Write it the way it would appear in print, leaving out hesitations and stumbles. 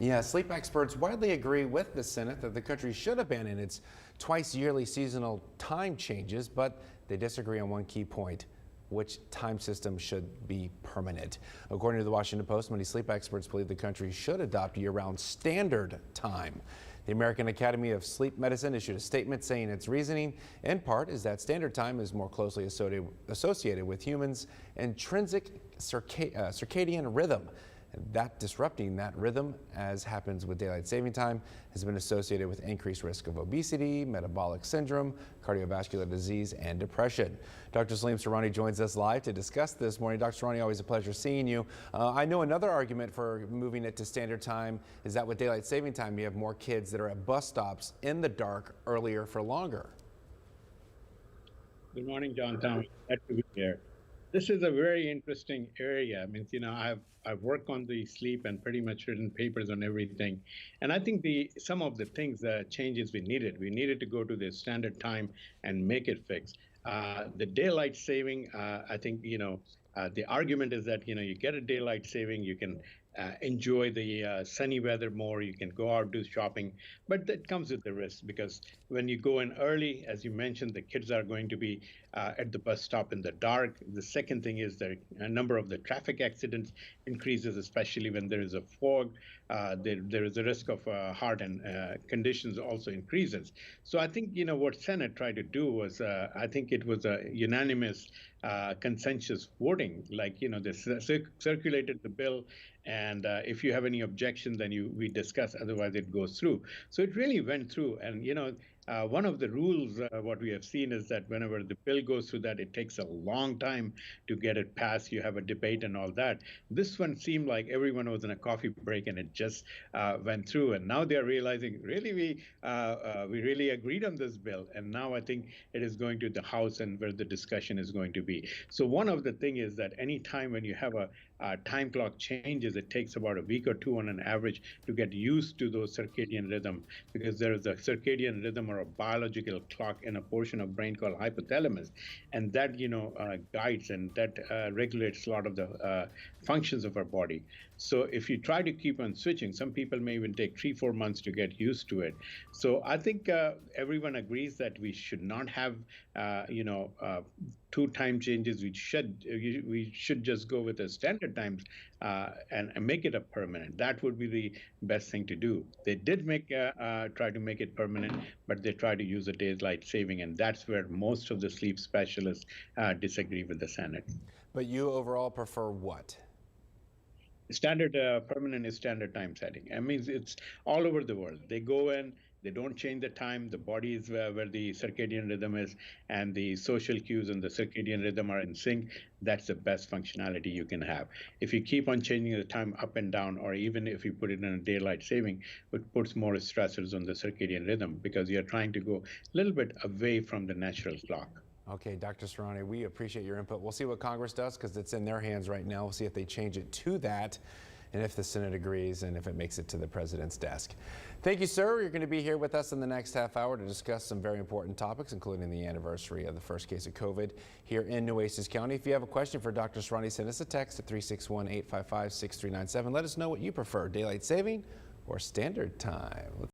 Yeah, sleep experts widely agree with the Senate that the country should abandon its twice yearly seasonal time changes, but they disagree on one key point: which time system should be permanent. According to the Washington Post, many sleep experts believe the country should adopt year-round standard time. The American Academy of Sleep Medicine issued a statement saying its reasoning, in part, is that standard time is more closely associated with humans' intrinsic circadian rhythm. And that disrupting that rhythm, as happens with daylight saving time, has been associated with increased risk of obesity, metabolic syndrome, cardiovascular disease, and depression. Dr. Salim Sourani joins us live to discuss this morning. Dr. Sourani, always a pleasure seeing you. I know another argument for moving it to standard time is that with daylight saving time, you have more kids that are at bus stops in the dark earlier for longer. Good morning, John Thomas. Glad to be here. This is a very interesting area. I mean, I've worked on the sleep and pretty much written papers on everything. And I think some of the things changes we needed to go to the standard time and make it fixed. The daylight saving, I think, the argument is that, you get a daylight saving, you can enjoy the sunny weather more, you can go out, do shopping, but that comes with the risk because when you go in early, as you mentioned, the kids are going to be at the bus stop in the dark. The second thing is the number of the traffic accidents increases, especially when there is a fog. There is a risk of heart and conditions also increases. So I think, what Senate tried to do was, I think it was a unanimous consensus voting, like, they circulated the bill, and if you have any objection, then we discuss, otherwise it goes through. So it really went through, and one of the rules, what we have seen is that whenever the bill goes through that, it takes a long time to get it passed. You have a debate and all that. This one seemed like everyone was in a coffee break and it just went through. And now they're realizing, really, we really agreed on this bill. And now I think it is going to the House and where the discussion is going to be. So one of the thing is that any time when you have a time clock changes, it takes about a week or two on an average to get used to those circadian rhythm, because there is a circadian rhythm or a biological clock in a portion of brain called hypothalamus, and that guides and that regulates a lot of the functions of our body. So if you try to keep on switching, some people may even take 3-4 months to get used to it. So I think everyone agrees that we should not have two time changes. We should just go with the standard times and make it a permanent. That would be the best thing to do. They did try to make it permanent, but they try to use a daylight saving, and that's where most of the sleep specialists disagree with the Senate. But you overall prefer what? Standard permanent is standard time setting. I mean, it's all over the world. They go in, they don't change the time. The body is where the circadian rhythm is, and the social cues and the circadian rhythm are in sync. That's the best functionality you can have. If you keep on changing the time up and down, or even if you put it in a daylight saving, it puts more stressors on the circadian rhythm because you're trying to go a little bit away from the natural clock. Okay, Dr. Sourani, we appreciate your input. We'll see what Congress does because it's in their hands right now. We'll see if they change it to that and if the Senate agrees and if it makes it to the president's desk. Thank you, sir. You're going to be here with us in the next half hour to discuss some very important topics, including the anniversary of the first case of COVID here in Nueces County. If you have a question for Dr. Sourani, send us a text at 361-855-6397. Let us know what you prefer, daylight saving or standard time.